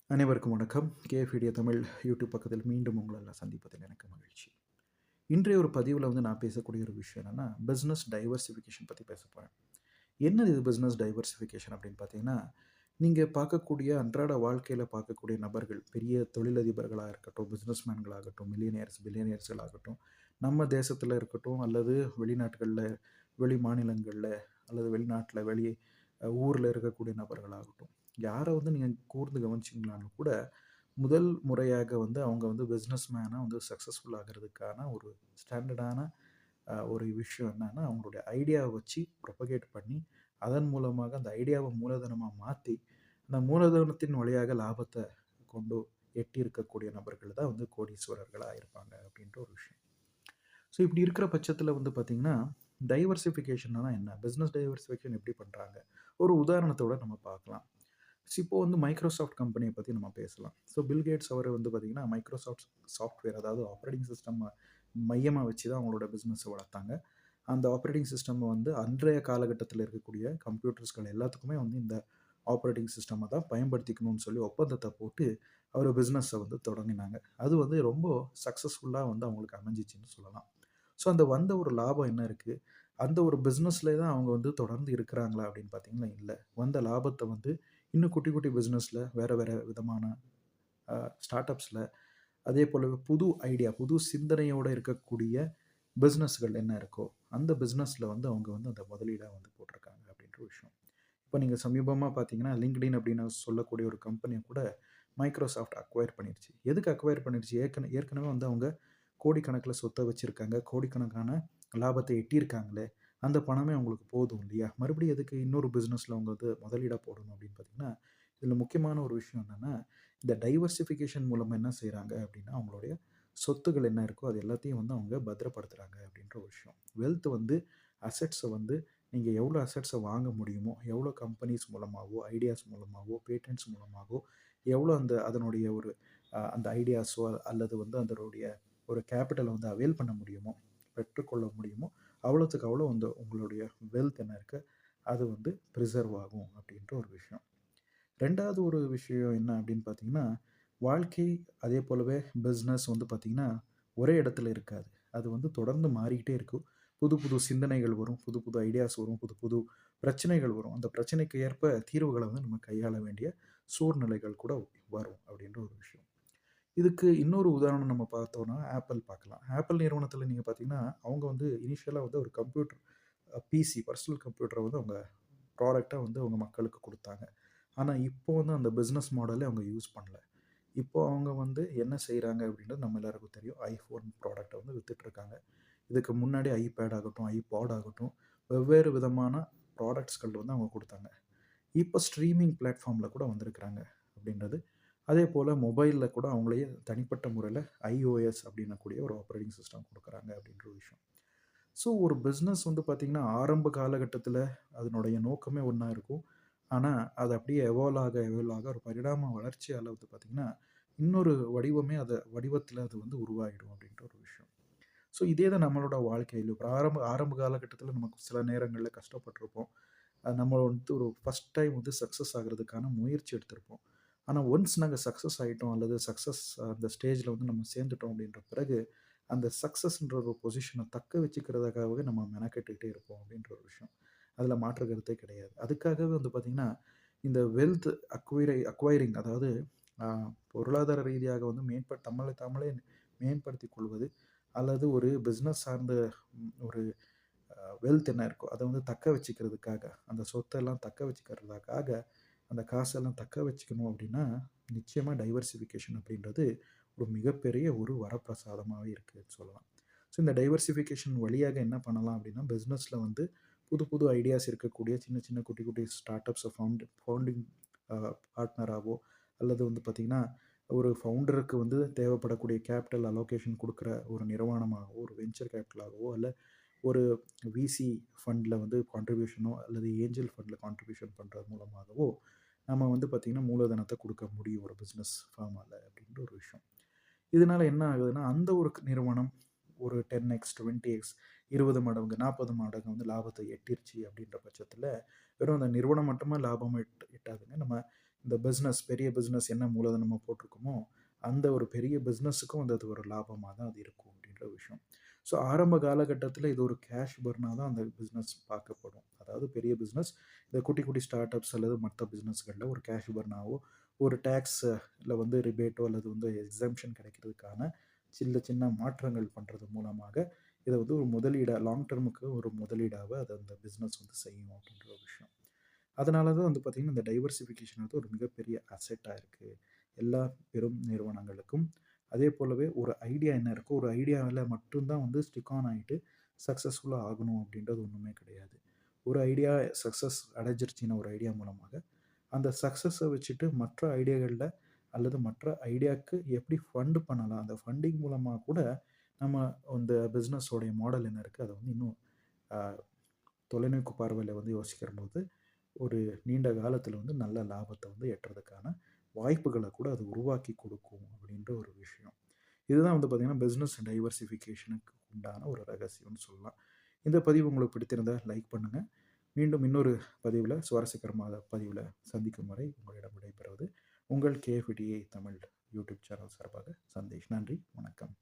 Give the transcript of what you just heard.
அனைவருக்கும் வணக்கம். KF Tamil YouTube பக்கத்தில் மீண்டும் உங்களை எல்லாம் சந்திப்பதில் எனக்கு மகிழ்ச்சி. இன்றைய ஒரு பதிவுல நான் பேசக்கூடிய ஒரு விஷயம் என்னன்னா, பிசினஸ் டைவர்சிஃபிகேஷன் பத்தி பேசப் போறேன். என்னது இது பிசினஸ் டைவர்சிஃபிகேஷன் அப்படின்னு பார்த்தீங்கன்னா, நீங்க பார்க்கக்கூடிய அன்றாட வாழ்க்கையில பார்க்கக்கூடிய நபர்கள், பெரிய தொழிலதிபர்களா இருக்கட்டும், பிசினஸ்மேன்களாகட்டும், மில்லியனியர்ஸ், பில்லியனியர்ஸ்களாகட்டும், நம்ம தேசத்துல இருக்கட்டும் அல்லது வெளிநாட்டுகள்ல, வெளி மாநிலங்கள்ல அல்லது வெளிநாட்டுல, ஊர்ல இருக்கக்கூடிய நபர்களாகட்டும், யார நீங்க கூர்ந்து கவனிச்சீங்கனாலும் கூட, முதல் முறையாக அவங்க பிசினஸ் மேனா சக்சஸ்ஃபுல் ஆகுறதுக்கான ஒரு ஸ்டாண்டர்டான ஒரு விஷயம் என்னன்னா, அவங்களுடைய ஐடியாவ வச்சு ப்ரொபகேட் பண்ணி, அதன் மூலமாக அந்த ஐடியாவ மூலதனமா மாத்தி, அந்த மூலதனத்தின் வழியாக லாபத்த கொண்டு எட்டி இருக்கக்கூடிய நபர்கள் தான் கோடீஸ்வரர்களா இருப்பாங்க அப்படின்ற ஒரு விஷயம். ஸோ இப்படி இருக்கிற பட்சத்தில பார்த்தீங்கன்னா, டைவர்சிஃபிகேஷன்னா என்ன? பிசினஸ் டைவர்சிஃபிகேஷன் எப்படி பண்றாங்க? ஒரு உதாரணத்தோட நம்ம பார்க்கலாம். இப்போ மைக்ரோசாஃப்ட் கம்பெனிய பத்தி நம்ம பேசலாம். ஸோ பில் கேட்ஸ் அவர் பார்த்தீங்கன்னா, மைக்ரோசாஃப்ட் சாஃப்ட்வேர் அதாவது ஆப்பரேட்டிங் சிஸ்டம் மையமா வச்சு தான் அவங்களோட பிசினஸ வளர்த்தாங்க. அந்த ஆப்பரேட்டிங் சிஸ்டம் அன்றைய காலகட்டத்தில இருக்கக்கூடிய கம்ப்யூட்டர்ஸ்கள் எல்லாத்துக்குமே இந்த ஆப்பரேட்டிங் சிஸ்டம தான் பயன்படுத்திக்கணும்னு சொல்லி ஒப்பந்தத்த போட்டு, அவர் பிசினஸ தொடங்கினாங்க. அது ரொம்ப சக்சஸ்ஃபுல்லா அவங்களுக்கு அமைஞ்சிச்சுன்னு சொல்லலாம். ஸோ அந்த வந்த ஒரு லாபம் என்ன இருக்கு? அந்த ஒரு பிசினஸ்லயே தான் அவங்க தொடர்ந்து இருக்கிறாங்களா அப்படின்னு பார்த்தீங்கன்னா, இல்ல. வந்த லாபத்த இன்னும் குட்டி, குட்டி பிசினஸ்ல வேற, வேற விதமான ஸ்டார்ட் அப்ஸ்ல அதே போலவே புது ஐடியா, புது சிந்தனையோட இருக்கக்கூடிய பிசினஸ்கள் என்ன இருக்கோ, அந்த பிசினஸ்ல அவங்க அந்த முதலீடா போட்டிருக்காங்க அப்படின்ற ஒரு விஷயம். இப்ப நீங்க சமீபமா பார்த்தீங்கன்னா, LinkedIn அப்படின்னு சொல்லக்கூடிய ஒரு கம்பெனிய கூட மைக்ரோசாஃப்ட் அக்வயர் பண்ணிருச்சு. எதுக்கு அக்வயர் பண்ணிருச்சு? ஏற்கனவே அவங்க கோடிக்கணக்கில சொத்த வச்சிருக்காங்க. கோடிக்கணக்கான லாபத்த எட்டியிருக்காங்களே! அந்த பணமே அவங்களுக்கு போதும் இல்லையா? மறுபடியும் எதுக்கு இன்னொரு பிசினஸ்ல அவங்க முதலீடா போடணும் அப்படின்னு பார்த்தீங்கன்னா, இதில முக்கியமான ஒரு விஷயம் என்னன்னா, இந்த டைவர்சிஃபிகேஷன் மூலமா என்ன செய்றாங்க அப்படின்னா, அவங்களுடைய சொத்துக்கள் என்ன இருக்கோ, அது எல்லாத்தையும் அவங்க பத்திரப்படுத்துறாங்க அப்படின்ற ஒரு விஷயம். வெல்த் அசெட்ஸ நீங்க எவ்வளோ அசெட்ஸ வாங்க முடியுமோ, எவ்வளோ கம்பெனிஸ் மூலமாவோ, ஐடியாஸ் மூலமாவோ, பேட்டன்ட்ஸ் மூலமாவோ, எவ்வளோ அதனுடைய ஒரு அந்த ஐடியாஸோ அல்லது அதனுடைய ஒரு கேப்பிட்டல அவைல் பண்ண முடியுமோ, பெற்றுக்கொள்ள முடியுமோ, அவ்வளோத்துக்கு அவ்வளோ உங்களுடைய வெல்த் என்ன இருக்கு, அது பிரிசர்வ் ஆகும் அப்படின்ற ஒரு விஷயம். 2வது ஒரு விஷயம் என்ன அப்படின்னு பார்த்தீங்கன்னா, வாழ்க்கை அதே போலவே பிசினஸ் பார்த்தீங்கன்னா, ஒரே இடத்துல இருக்காது. அது தொடர்ந்து மாறிக்கிட்டே இருக்கும். புது புது சிந்தனைகள் வரும். புது புது ஐடியாஸ் வரும். புது புது பிரச்சனைகள் வரும். அந்த பிரச்சனைக்கு ஏற்ப தீர்வுகள நம்ம கையாள வேண்டிய சூழ்நிலைகள் கூட வரும் அப்படின்ற ஒரு விஷயம். இதுக்கு இன்னொரு உதாரணம் நம்ம பார்த்தோம்னா, ஆப்பிள் பார்க்கலாம். ஆப்பிள் நிறுவனத்தில நீங்க பார்த்தீங்கன்னா, அவங்க இனிஷியலா ஒரு கம்ப்யூட்டர் பிசி பர்சனல் கம்ப்யூட்டர அவங்க ப்ராடக்ட்டா அவங்க மக்களுக்கு குடுத்தாங்க. ஆனா, இப்போ அந்த பிசினஸ் மாடலே அவங்க யூஸ் பண்ணல. இப்போ அவங்க என்ன செய்றாங்க அப்படின்றது நம்ம எல்லாருக்கும் தெரியும். ஐஃபோன் ப்ராடக்ட்ட வித்துட்டுருக்காங்க. இதுக்கு முன்னாடி ஐபேட் ஆகட்டும், ஐபாட் ஆகட்டும், வெவ்வேறு விதமான ப்ராடக்ட்ஸ்கள் அவங்க குடுத்தாங்க. இப்போ ஸ்ட்ரீமிங் பிளாட்ஃபார்ம்ல கூட வந்திருக்கிறாங்க அப்படின்றது. அதேபோல மொபைல்ல கூட அவங்களே தனிப்பட்ட முறையில iOS அப்படின்னக்கூடிய ஒரு ஆப்பரேட்டிங் சிஸ்டம் குடுக்குறாங்க அப்படின்ற ஒரு விஷயம். ஸோ ஒரு பிசினஸ் பார்த்தீங்கன்னா, ஆரம்ப காலகட்டத்தில அதனுடைய நோக்கமே ஒண்ணா இருக்கும். ஆனா, அது அப்படியே எவால்வ் ஆக ஒரு பரிணாம வளர்ச்சியால பார்த்தீங்கன்னா, இன்னொரு வடிவமே வடிவத்தில அது உருவாகிடும் அப்படின்ற ஒரு விஷயம். ஸோ இதே தான் நம்மளோட வாழ்க்கையிலும். இப்ப ஆரம்ப ஆரம்ப காலகட்டத்தில நமக்கு சில நேரங்கள்ல கஷ்டப்பட்டுருப்போம். நம்ம ஒரு ஃபர்ஸ்ட் டைம் சக்சஸ் ஆகுறதுக்கான முயற்சி எடுத்திருப்போம். ஆனா ஒன்ஸ் நாங்க சக்சஸ் ஆயிட்டோம் அல்லது சக்சஸ் அந்த ஸ்டேஜ்ல நம்ம சேர்ந்துட்டோம் அப்படின்ற பிறகு, அந்த சக்சஸ்ன்ற ஒரு பொசிஷன தக்க வச்சுக்கிறதுக்காகவே நம்ம மெனக்கெட்டுக்கிட்டே இருப்போம் அப்படின்ற ஒரு விஷயம். அதுல மாற்று கருத்தே கிடையாது. அதுக்காகவே பார்த்தீங்கன்னா, இந்த வெல்த் அக்வைரிங் அதாவது அ பொருளாதார ரீதியாக நம்மளை தாங்களே மேம்படுத்திக் கொள்வது, அல்லது ஒரு பிசினஸ் சார்ந்த ஒரு வெல்த் என்ன இருக்கோ, அத தக்க வச்சுக்கிறதுக்காக, அந்த சொத்தெல்லாம் தக்க வச்சுக்கிறதுக்காக, அந்த காசெல்லாம் தக்க வச்சுக்கணும் அப்படின்னா, நிச்சயமா டைவர்சிஃபிகேஷன் அப்படின்றது ஒரு மிகப்பெரிய ஒரு வரப்பிரசாதமாவே இருக்குன்னு சொல்லலாம். ஸோ இந்த டைவர்சிஃபிகேஷன் வழியாக என்ன பண்ணலாம் அப்படின்னா, பிசினஸ்ல புது புது ஐடியாஸ் இருக்கக்கூடிய சின்ன சின்ன குட்டி குட்டி ஸ்டார்ட் அப்ஸ ஃபவுண்டிங் அ பார்ட்னராவோ அல்லது பார்த்தீங்கன்னா, ஒரு ஃபவுண்டருக்கு தேவைப்படக்கூடிய கேப்பிட்டல் அலோகேஷன் குடுக்குற ஒரு நிறுவனமாகவோ, ஒரு வென்ச்சர் கேப்பிட்டலாகவோ அல்ல ஒரு விசி ஃபண்ட்ல கான்ட்ரிபியூஷனோ அல்லது ஏஞ்சல் ஃபண்ட்ல கான்ட்ரிபியூஷன் பண்றது மூலமாகவோ, நம்ம பார்த்தீங்கன்னா, மூலதனத்த குடுக்க முடியும் ஒரு பிசினஸ் ஃபார்மால அப்படின்ற ஒரு விஷயம். இதனால என்ன ஆகுதுன்னா, அந்த ஒரு நிறுவனம் ஒரு 10x, 20x 20 மடங்கு, 40 மடங்கு லாபத்த எட்டிருச்சு அப்படின்ற பட்சத்தில, வெறும் அந்த நிறுவனம் மட்டுமா லாபம் எட்டாதுங்க. நம்ம இந்த பிஸ்னஸ் பெரிய பிஸ்னஸ் என்ன மூலதனமா போட்டிருக்கோமோ, அந்த ஒரு பெரிய பிஸ்னஸுக்கும் வந்து அது ஒரு லாபமா தான் அது இருக்கும் அப்படின்ற விஷயம். ஸோ ஆரம்ப காலகட்டத்தில இது ஒரு கேஷ் பர்னா தான் அந்த பிஸ்னஸ் பார்க்கப்படும். அதாவது பெரிய பிஸ்னஸ் இந்த குட்டி குட்டி ஸ்டார்ட் அப்ஸ் அல்லது மத்த பிஸ்னஸ்கள்ல ஒரு கேஷ் பர்னாவோ, ஒரு டாக்ஸ்ல வந்து ரிபேட்டோ அல்லது வந்து எக்ஸம்ஷன் கிடைக்கிறதுக்கான சின்ன சின்ன மாற்றங்கள் பண்றது மூலமாக இத வந்து ஒரு முதலீடா லாங் டெர்முக்கு ஒரு முதலீடாவ அது அந்த பிஸ்னஸ் வந்து செய்யும் அப்படின்ற ஒரு விஷயம். அதனால தான் வந்து பார்த்தீங்கன்னா, இந்த டைவர்சிஃபிகேஷன் வந்து ஒரு மிகப்பெரிய அசெட்டா இருக்கு. எல்லா பெரும் நிறுவனங்களுக்கும். அதே போலவே ஒரு ஐடியா என்ன இருக்கோ, ஒரு ஐடியால மட்டும் தான் வந்து ஸ்டிக் ஆன் ஆயிட்டு சக்சஸ்ஃபுல்லா ஆகணும் அப்படின்றது ஒண்ணுமே கிடையாது. ஒரு ஐடியா சக்சஸ் அடைஞ்சிருச்சுன்னா ஒரு ஐடியா மூலமாக, அந்த சக்சஸ வச்சுட்டு மற்ற ஐடியாகள்ல அல்லது மற்ற ஐடியாக்கு எப்படி ஃபண்ட் பண்ணலாம்? அந்த ஃபண்டிங் மூலமா கூட நம்ம அந்த பிசினஸோடைய மாடல் என்ன இருக்கு? அத வந்து இன்னும் அ தொலைநோக்கு பார்வையில வந்து யோசிக்கிறம்போது, ஒரு நீண்ட காலத்தில வந்து நல்ல லாபத்த வந்து எட்டுறதுக்கான வாய்ப்புகள கூட அது உருவாக்கி குடுக்கும் அப்படின்ற ஒரு விஷயம். இதுதான் வந்து பார்த்தீங்கன்னா, பிசினஸ் டைவர்சிஃபிகேஷனுக்கு உண்டான ஒரு ரகசியம்னு சொல்லலாம். இந்த பதிவு உங்களுக்கு பிடித்திருந்தா லைக் பண்ணுங்க. மீண்டும் இன்னொரு பதிவுல சுவாரஸ்யகரமான பதிவுல சந்திக்கும் வரை உங்களிடம் விடைபெறுவது உங்கள் கேஎஃப்டிஏ தமிழ் யூடியூப் சேனல் சார்பாக சந்தேஷ். நன்றி, வணக்கம்.